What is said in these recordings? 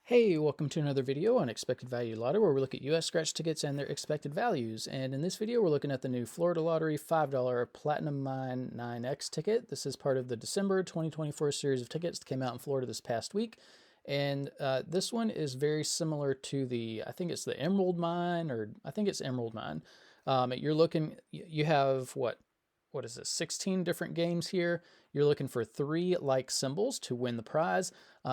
Hey, welcome to another video on Expected Value Lottery, where we look at US scratch tickets and their expected values. And in this video, we're looking at the new Florida Lottery $5 Platinum Mine 9X ticket. This is part of the December 2024 series of tickets that came out in Florida this past week. And this one is very similar to I think it's the Emerald Mine, or I think it's Emerald Mine. You have what is this, 16 different games here. You're looking for 3 like symbols to win the prize.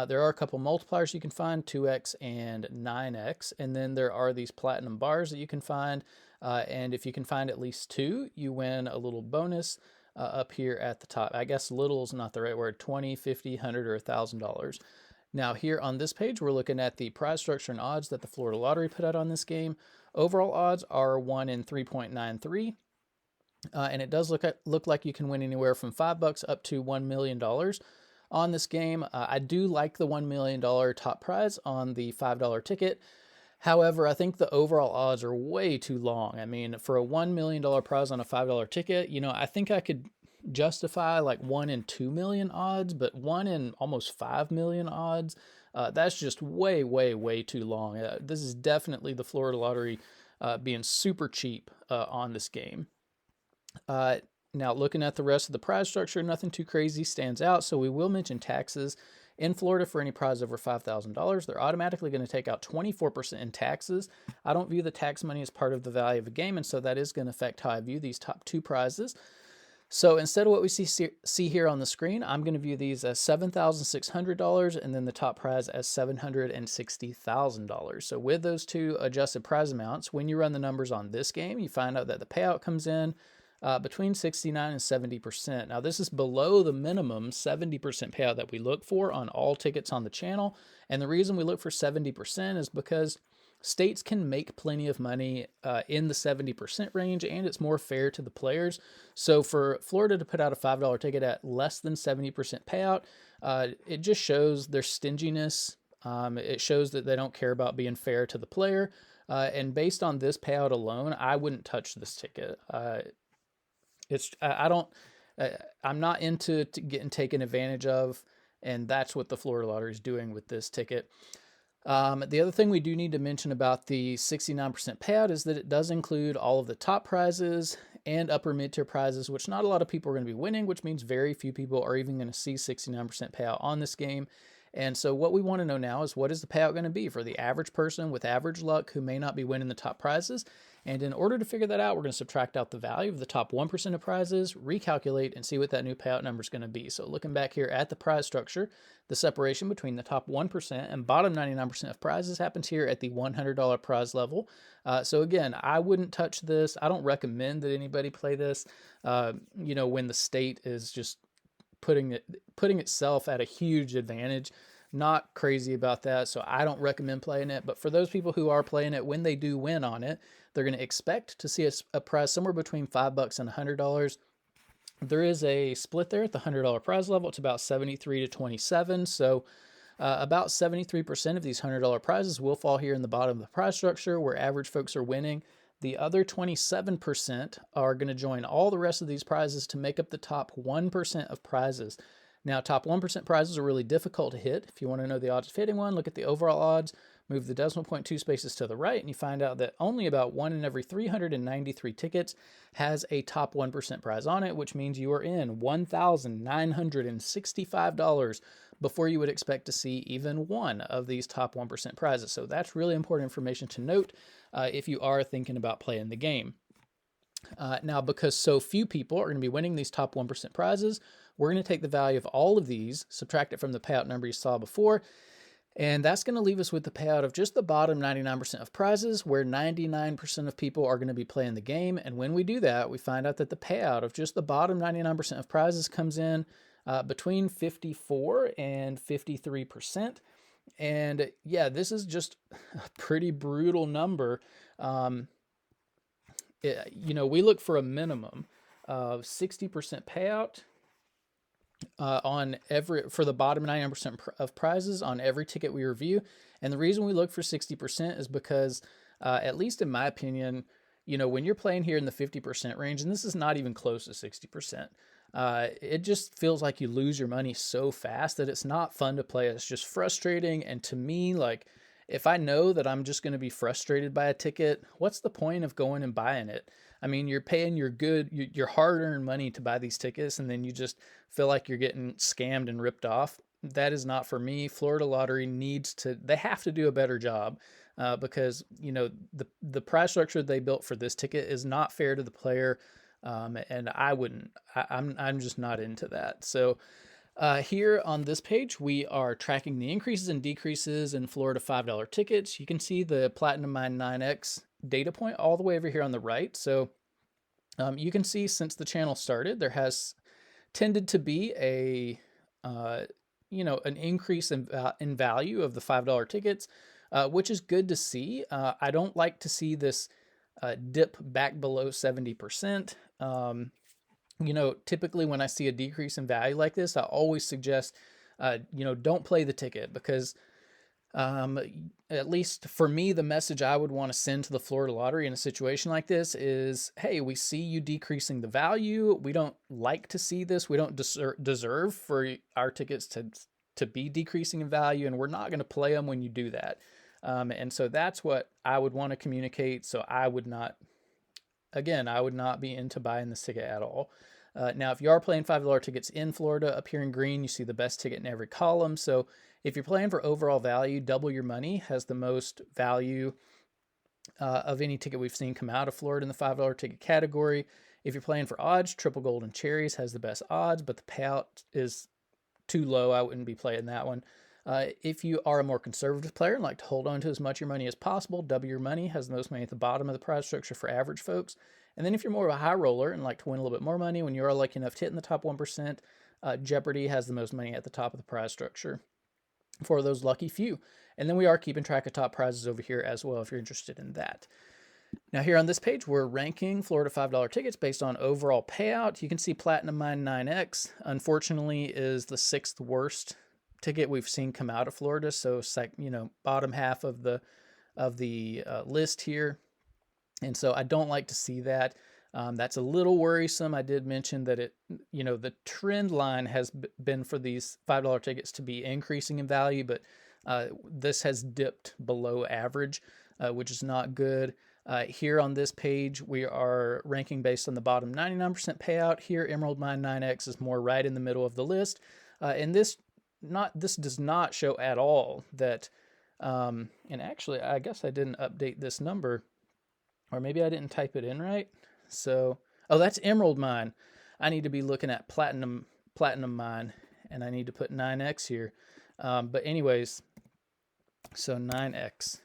There are a couple multipliers you can find, 2x and 9x, and then there are these platinum bars that you can find, and if you can find at least 2, you win a little bonus up here at the top. I guess little is not the right word, 20, 50, 100, or $1,000. Now here on this page, we're looking at the prize structure and odds that the Florida Lottery put out on this game. Overall odds are 1 in 3.93. And it does look like you can win anywhere from $5 up to $1 million on this game. I do like the $1 million top prize on the $5 ticket. However, I think the overall odds are way too long. I mean, for a $1 million prize on a $5 ticket, I think I could justify like 1 in 2 million odds, but 1 in almost 5 million odds, that's just way, way, way too long. This is definitely the Florida Lottery being super cheap on this game. Now, looking at the rest of the prize structure, nothing too crazy stands out, so we will mention taxes. In Florida, for any prize over $5,000, they're automatically going to take out 24% in taxes. I don't view the tax money as part of the value of a game, and so that is going to affect how I view these top 2 prizes. So instead of what we see here on the screen, I'm going to view these as $7,600 and then the top prize as $760,000. So with those 2 adjusted prize amounts, when you run the numbers on this game, you find out that the payout comes in between 69 and 70%. Now, this is below the minimum 70% payout that we look for on all tickets on the channel. And the reason we look for 70% is because states can make plenty of money in the 70% range, and it's more fair to the players. So for Florida to put out a $5 ticket at less than 70% payout, it just shows their stinginess. It shows that they don't care about being fair to the player. And based on this payout alone, I wouldn't touch this ticket. I'm not into getting taken advantage of, and that's what the Florida Lottery is doing with this ticket. The other thing we do need to mention about the 69% payout is that it does include all of the top prizes and upper mid-tier prizes, which not a lot of people are going to be winning, which means very few people are even going to see 69% payout on this game. And so what we want to know now is, what is the payout going to be for the average person with average luck who may not be winning the top prizes? And in order to figure that out, we're going to subtract out the value of the top 1% of prizes, recalculate, and see what that new payout number is going to be. So looking back here at the prize structure, the separation between the top 1% and bottom 99% of prizes happens here at the $100 prize level. So again, I wouldn't touch this. I don't recommend that anybody play this, when the state is just putting itself at a huge advantage. Not crazy about that, so I don't recommend playing it. But for those people who are playing it, when they do win on it, they're going to expect to see a prize somewhere between $5 and $100. There is a split there at the $100 prize level. It's about 73 to 27. So about 73% of these $100 prizes will fall here in the bottom of the prize structure, where average folks are winning. The other 27% are going to join all the rest of these prizes to make up the top 1% of prizes. Now, top 1% prizes are really difficult to hit. If you want to know the odds of hitting one, look at the overall odds, move the decimal point 2 spaces to the right, and you find out that only about 1 in every 393 tickets has a top 1% prize on it, which means you are in $1,965 before you would expect to see even one of these top 1% prizes. So that's really important information to note if you are thinking about playing the game. Now, because so few people are going to be winning these top 1% prizes, we're going to take the value of all of these, subtract it from the payout number you saw before, and that's going to leave us with the payout of just the bottom 99% of prizes, where 99% of people are going to be playing the game. And when we do that, we find out that the payout of just the bottom 99% of prizes comes in between 54 and 53%. And yeah, this is just a pretty brutal number. We look for a minimum of 60% payout for the bottom 99% of prizes on every ticket we review. And the reason we look for 60% is because, at least in my opinion, when you're playing here in the 50% range, and this is not even close to 60%, it just feels like you lose your money so fast that it's not fun to play. It's just frustrating. And to me, like, if I know that I'm just going to be frustrated by a ticket, what's the point of going and buying it? I mean, you're paying your hard-earned money to buy these tickets, and then you just feel like you're getting scammed and ripped off. That is not for me. Florida Lottery they have to do a better job, because, you know, the price structure they built for this ticket is not fair to the player. And I'm just not into that. So here on this page, we are tracking the increases and decreases in Florida $5 tickets. You can see the Platinum Mine 9X data point all the way over here on the right. So you can see since the channel started, there has tended to be an increase in value of the $5 tickets, which is good to see. I don't like to see this dip back below 70%. Typically when I see a decrease in value like this, I always suggest, don't play the ticket, because at least for me, the message I would want to send to the Florida Lottery in a situation like this is, hey, we see you decreasing the value. We don't like to see this. We don't deserve for our tickets to be decreasing in value, and we're not going to play them when you do that. And so that's what I would want to communicate. So I would not be into buying this ticket at all. Now, if you are playing $5 tickets in Florida, up here in green, you see the best ticket in every column. So if you're playing for overall value, Double Your Money has the most value of any ticket we've seen come out of Florida in the $5 ticket category. If you're playing for odds, Triple Golden Cherries has the best odds, but the payout is too low. I wouldn't be playing that one. If you are a more conservative player and like to hold on to as much of your money as possible, Double Your Money has the most money at the bottom of the prize structure for average folks. And then if you're more of a high roller and like to win a little bit more money when you are lucky enough to hit in the top 1%, Jeopardy has the most money at the top of the prize structure for those lucky few. And then we are keeping track of top prizes over here as well if you're interested in that. Now here on this page, we're ranking Florida $5 tickets based on overall payout. You can see Platinum Mine 9X, unfortunately, is the 6th worst ticket we've seen come out of Florida. So, bottom half of the list here. And so I don't like to see that. That's a little worrisome. I did mention that the trend line has been for these $5 tickets to be increasing in value, but this has dipped below average, which is not good. Here on this page, we are ranking based on the bottom 99% payout. Here, Emerald Mine 9X is more right in the middle of the list. And this does not show at all that, and actually, I guess I didn't update this number, or maybe I didn't type it in right. So, that's Emerald Mine. I need to be looking at Platinum Mine, and I need to put 9X here. But anyways, so 9X.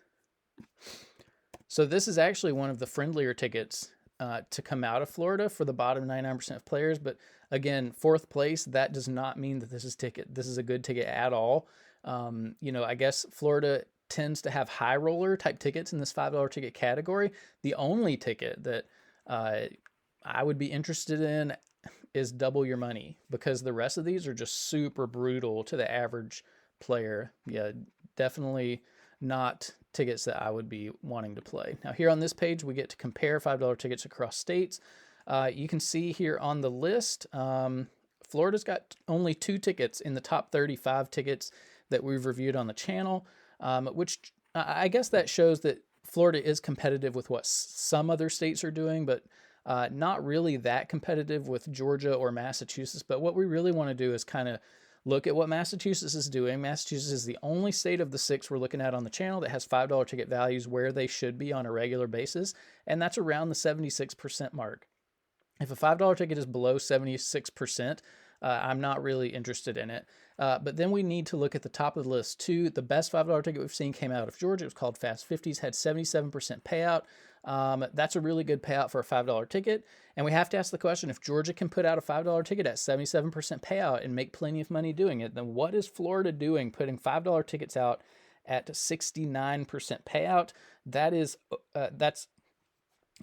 So this is actually one of the friendlier tickets to come out of Florida for the bottom 99% of players. But again, 4th place, that does not mean that this is a good ticket at all. I guess Florida tends to have high roller type tickets in this $5 ticket category. The only ticket that I would be interested in is Double Your Money, because the rest of these are just super brutal to the average player. Yeah, definitely not tickets that I would be wanting to play. Now here on this page, we get to compare $5 tickets across states. You can see here on the list, Florida's got only 2 tickets in the top 35 tickets that we've reviewed on the channel, which I guess that shows that Florida is competitive with what some other states are doing, but not really that competitive with Georgia or Massachusetts. But what we really want to do is kind of look at what Massachusetts is doing. Massachusetts is the only state of the 6 we're looking at on the channel that has $5 ticket values where they should be on a regular basis, and that's around the 76% mark. If a $5 ticket is below 76%, I'm not really interested in it. But then we need to look at the top of the list too. The best $5 ticket we've seen came out of Georgia. It was called Fast 50s, had 77% payout. That's a really good payout for a $5 ticket. And we have to ask the question, if Georgia can put out a $5 ticket at 77% payout and make plenty of money doing it, then what is Florida doing putting $5 tickets out at 69% payout? That's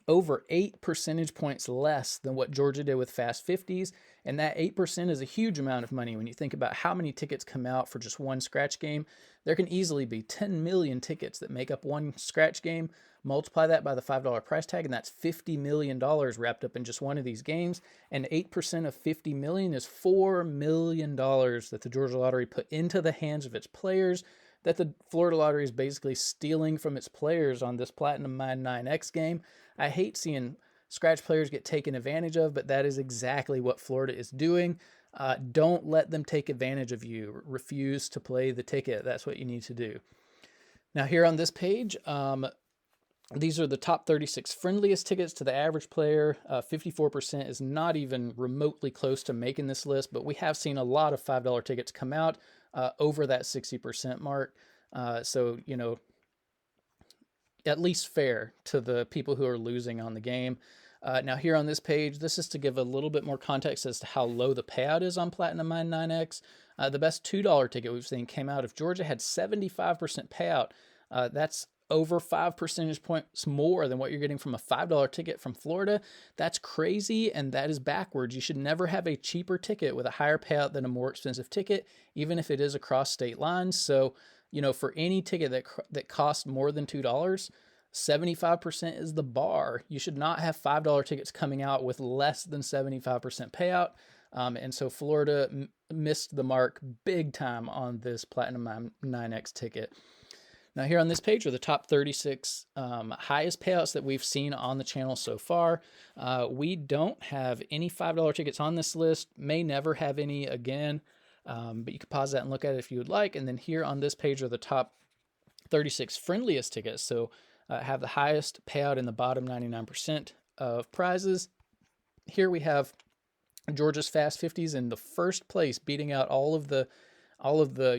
over 8 percentage points less than what Georgia did with Fast 50s. And that 8% is a huge amount of money when you think about how many tickets come out for just one scratch game. There can easily be 10 million tickets that make up one scratch game. Multiply that by the $5 price tag, and that's $50 million wrapped up in just one of these games. And 8% of $50 million is $4 million that the Georgia Lottery put into the hands of its players, that the Florida Lottery is basically stealing from its players on this Platinum Mine 9X game. I hate seeing scratch players get taken advantage of, but that is exactly what Florida is doing. Don't let them take advantage of you. Refuse to play the ticket. That's what you need to do. Now, here on this page, these are the top 36 friendliest tickets to the average player. 54% is not even remotely close to making this list, but we have seen a lot of $5 tickets come out over that 60% mark. So, you know, at least fair to the people who are losing on the game. Now here on this page, this is to give a little bit more context as to how low the payout is on Platinum Mine 9X. The best $2 ticket we've seen came out of Georgia, had 75% payout. That's over 5 percentage points more than what you're getting from a $5 ticket from Florida. That's crazy, and that is backwards. You should never have a cheaper ticket with a higher payout than a more expensive ticket, even if it is across state lines. So, you know, for any ticket that costs more than $2, 75% is the bar. You should not have $5 tickets coming out with less than 75% payout. And so Florida missed the mark big time on this Platinum 9X ticket. Now here on this page are the top 36 highest payouts that we've seen on the channel so far. We don't have any $5 tickets on this list, may never have any again, but you can pause that and look at it if you would like. And then here on this page are the top 36 friendliest tickets. So have the highest payout in the bottom 99% of prizes. Here we have Georgia's Fast 50s in the first place, beating out all of the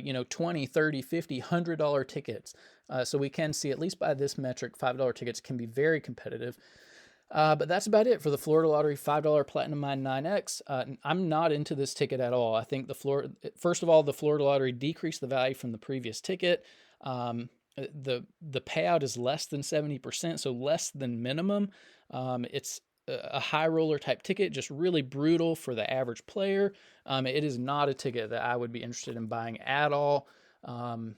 you know, 20, 30, 50, $100 tickets. So we can see, at least by this metric, $5 tickets can be very competitive. But that's about it for the Florida Lottery $5 Platinum Mine 9X. I'm not into this ticket at all. I think first of all, the Florida Lottery decreased the value from the previous ticket. The payout is less than 70%, so less than minimum. It's a high roller type ticket, just really brutal for the average player. It is not a ticket that I would be interested in buying at all. And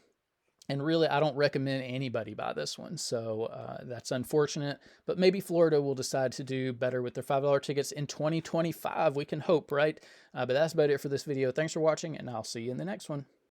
really, I don't recommend anybody buy this one. So that's unfortunate. But maybe Florida will decide to do better with their $5 tickets in 2025. We can hope, right? But that's about it for this video. Thanks for watching, and I'll see you in the next one.